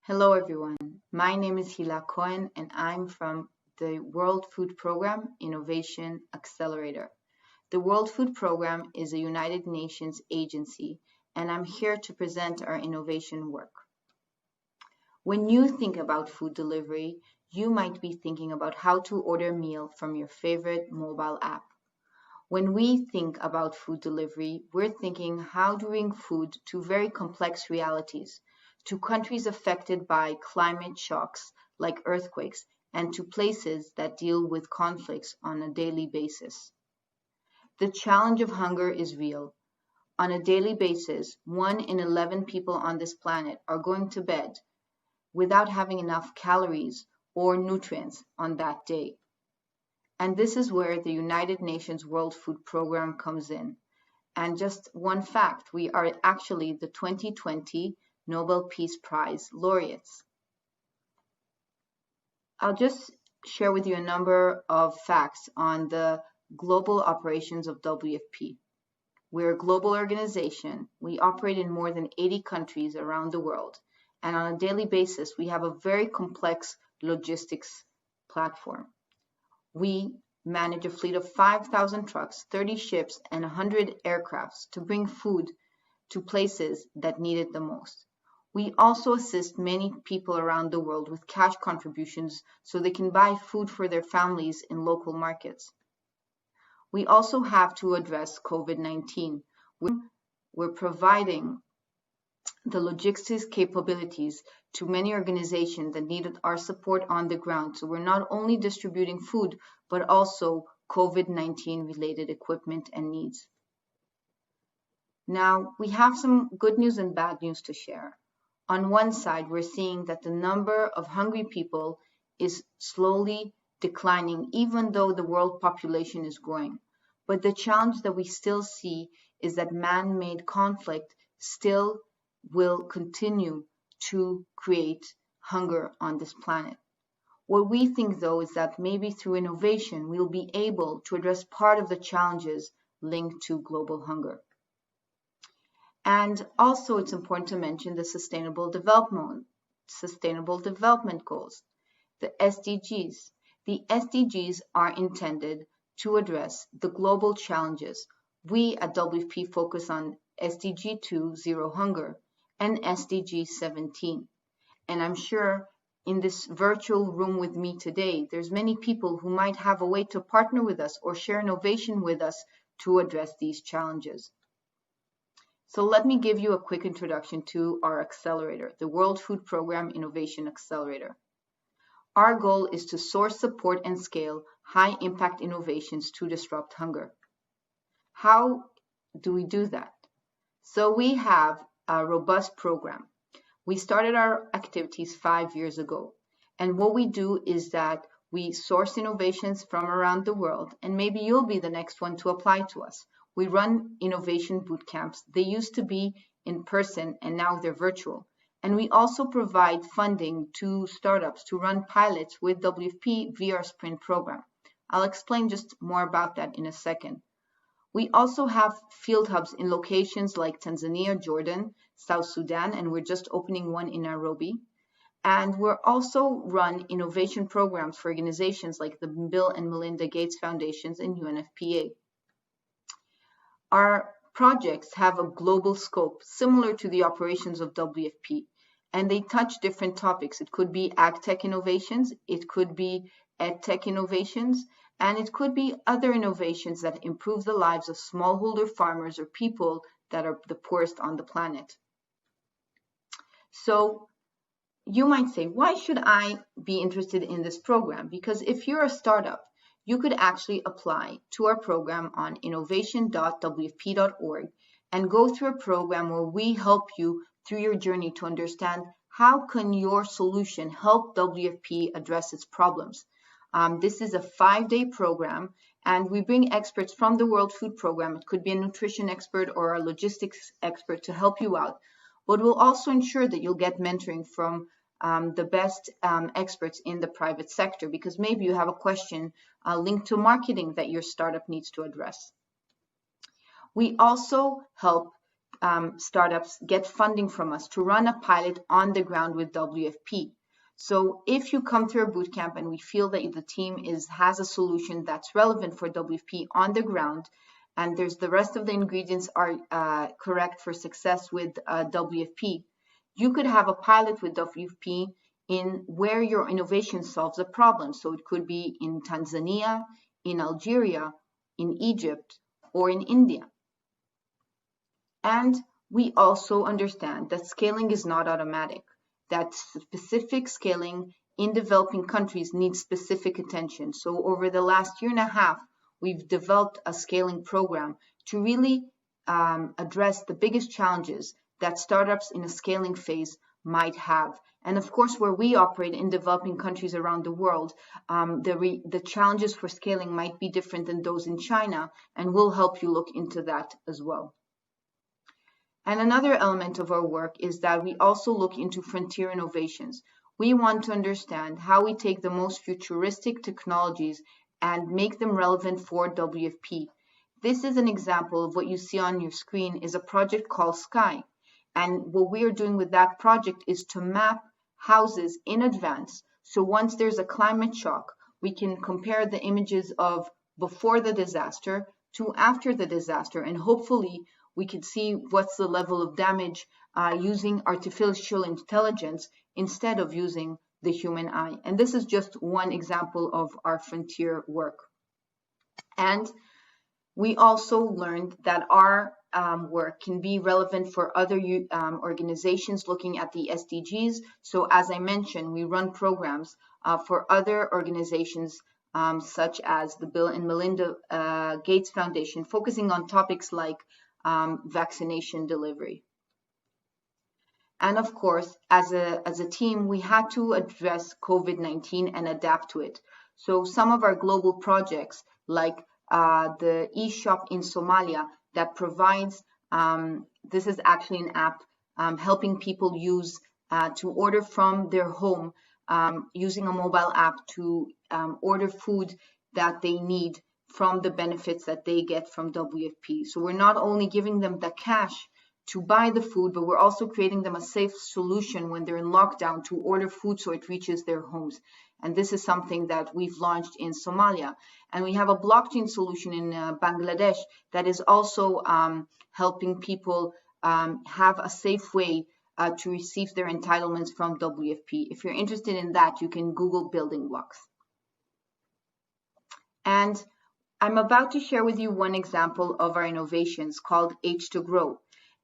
Hello everyone, my name is Hila Cohen and I'm from the World Food Program Innovation Accelerator. The World Food Program is a United Nations agency and I'm here to present our innovation work. When you think about food delivery, you might be thinking about how to order a meal from your favorite mobile app. When we think about food delivery, we're thinking how to bring food to very complex realities, to countries affected by climate shocks like earthquakes, and to places that deal with conflicts on a daily basis. The challenge of hunger is real. On a daily basis, 1 in 11 people on this planet are going to bed without having enough calories or nutrients on that day. And this is where the United Nations World Food Program comes in. And just one fact, we are actually the 2020 Nobel Peace Prize laureates. I'll just share with you a number of facts on the global operations of WFP. We're a global organization. We operate in more than 80 countries around the world. And on a daily basis, we have a very complex logistics platform. We manage a fleet of 5,000 trucks, 30 ships, and 100 aircrafts to bring food to places that need it the most. We also assist many people around the world with cash contributions so they can buy food for their families in local markets. We also have to address COVID-19. We're providing the logistics capabilities to many organizations that needed our support on the ground. So we're not only distributing food, but also COVID-19 related equipment and needs. Now, we have some good news and bad news to share. On one side, we're seeing that the number of hungry people is slowly declining, even though the world population is growing. But the challenge that we still see is that man-made conflict still will continue to create hunger on this planet. What we think, though, is that maybe through innovation, we'll be able to address part of the challenges linked to global hunger. And also, it's important to mention the Sustainable Development Goals, the SDGs. The SDGs are intended to address the global challenges. We at WFP focus on SDG 2, Zero Hunger, and SDG 17. And I'm sure in this virtual room with me today, there's many people who might have a way to partner with us or share innovation with us to address these challenges. So let me give you a quick introduction to our accelerator, the World Food Program Innovation Accelerator. Our goal is to source, support, and scale high-impact innovations to disrupt hunger. How do we do that? So we have a robust program. We started our activities 5 years ago. And what we do is that we source innovations from around the world, and maybe you'll be the next one to apply to us. We run innovation boot camps. They used to be in person, and now they're virtual. And we also provide funding to startups to run pilots with WFP via our Sprint program. I'll explain just more about that in a second. We also have field hubs in locations like Tanzania, Jordan, South Sudan, and we're just opening one in Nairobi. And we're also run innovation programs for organizations like the Bill and Melinda Gates Foundations and UNFPA. Our projects have a global scope similar to the operations of WFP, and they touch different topics. It could be ag tech innovations, it could be ed tech innovations, and it could be other innovations that improve the lives of smallholder farmers or people that are the poorest on the planet. So you might say, why should I be interested in this program? Because if you're a startup, you could actually apply to our program on innovation.wfp.org and go through a program where we help you through your journey to understand how can your solution help WFP address its problems. This is a 5-day program, and we bring experts from the World Food Program. It could be a nutrition expert or a logistics expert to help you out. But we'll also ensure that you'll get mentoring from the best experts in the private sector, because maybe you have a question linked to marketing that your startup needs to address. We also help startups get funding from us to run a pilot on the ground with WFP. So if you come to our bootcamp and we feel that the team has a solution that's relevant for WFP on the ground, and there's the rest of the ingredients are correct for success with WFP, you could have a pilot with WFP in where your innovation solves a problem. So it could be in Tanzania, in Algeria, in Egypt, or in India. And we also understand that scaling is not automatic, that specific scaling in developing countries needs specific attention. So over the last year and a half, we've developed a scaling program to really address the biggest challenges that startups in a scaling phase might have. And of course, where we operate in developing countries around the world, the challenges for scaling might be different than those in China, and we'll help you look into that as well. And another element of our work is that we also look into frontier innovations. We want to understand how we take the most futuristic technologies and make them relevant for WFP. This is an example of what you see on your screen is a project called Sky. And what we are doing with that project is to map houses in advance. So once there's a climate shock, we can compare the images of before the disaster to after the disaster, and hopefully we can see what's the level of damage using artificial intelligence instead of using the human eye. And this is just one example of our frontier work. And we also learned that our work can be relevant for other organizations looking at the SDGs. So as I mentioned, we run programs for other organizations such as the Bill and Melinda Gates Foundation, focusing on topics like vaccination delivery. And of course, as a team, we had to address COVID-19 and adapt to it. So some of our global projects, like the e-shop in Somalia that provides, this is actually an app helping people use to order from their home using a mobile app to order food that they need from the benefits that they get from WFP. So we're not only giving them the cash to buy the food, but we're also creating them a safe solution when they're in lockdown to order food so it reaches their homes. And this is something that we've launched in Somalia. And we have a blockchain solution in Bangladesh that is also helping people have a safe way to receive their entitlements from WFP. If you're interested in that, you can Google building blocks. And I'm about to share with you one example of our innovations called H2Grow.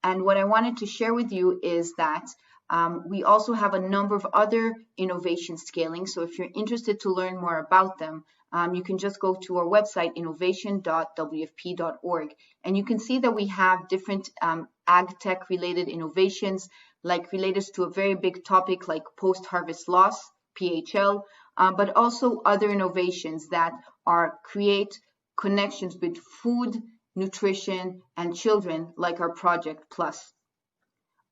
And what I wanted to share with you is that we also have a number of other innovation scaling. So if you're interested to learn more about them, you can just go to our website, innovation.wfp.org. And you can see that we have different ag tech related innovations, like related to a very big topic like post-harvest loss, PHL, but also other innovations that are create connections with food, nutrition, and children, like our Project Plus.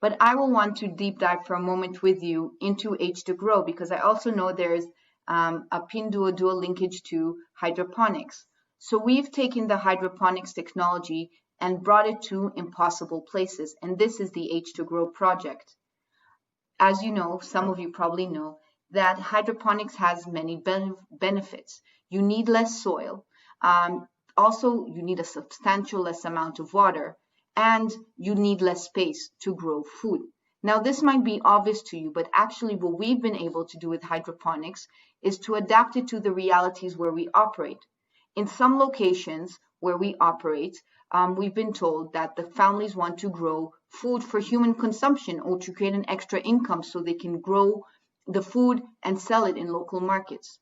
But I will want to deep dive for a moment with you into H2Grow because I also know there's a Pinduoduo linkage to hydroponics. So we've taken the hydroponics technology and brought it to impossible places, and this is the H2Grow project. As you know, some of you probably know, that hydroponics has many benefits. You need less soil. Also, you need a substantial less amount of water, and you need less space to grow food. Now, this might be obvious to you, but actually what we've been able to do with hydroponics is to adapt it to the realities where we operate. In some locations where we operate, we've been told that the families want to grow food for human consumption or to create an extra income so they can grow the food and sell it in local markets.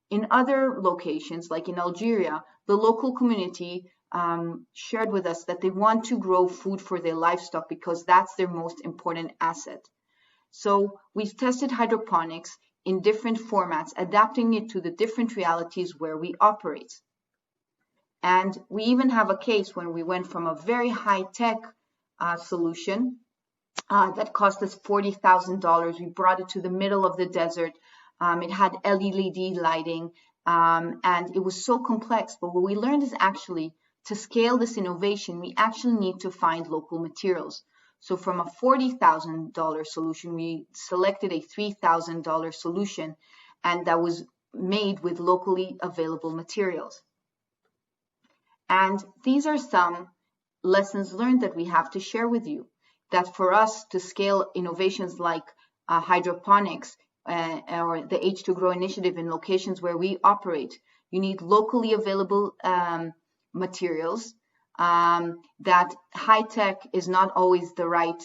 In other locations, like in Algeria, the local community shared with us that they want to grow food for their livestock because that's their most important asset. So we've tested hydroponics in different formats, adapting it to the different realities where we operate. And we even have a case when we went from a very high-tech solution that cost us $40,000. We brought it to the middle of the desert. It had LED lighting, and it was so complex. But what we learned is actually to scale this innovation, we actually need to find local materials. So from a $40,000 solution, we selected a $3,000 solution, and that was made with locally available materials. And these are some lessons learned that we have to share with you, that for us to scale innovations like hydroponics or the H2Grow initiative in locations where we operate, you need locally available materials, that high tech is not always the right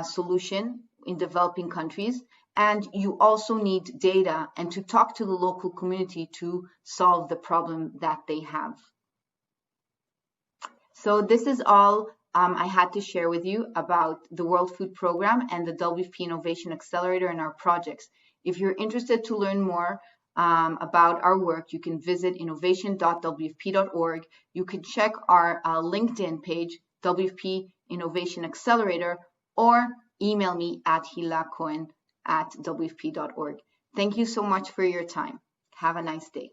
solution in developing countries, and you also need data and to talk to the local community to solve the problem that they have. So this is all I had to share with you about the World Food Program and the WFP Innovation Accelerator and our projects. If you're interested to learn more about our work, you can visit innovation.wfp.org. You can check our LinkedIn page, WFP Innovation Accelerator, or email me at Hila Cohen at wfp.org. Thank you so much for your time. Have a nice day.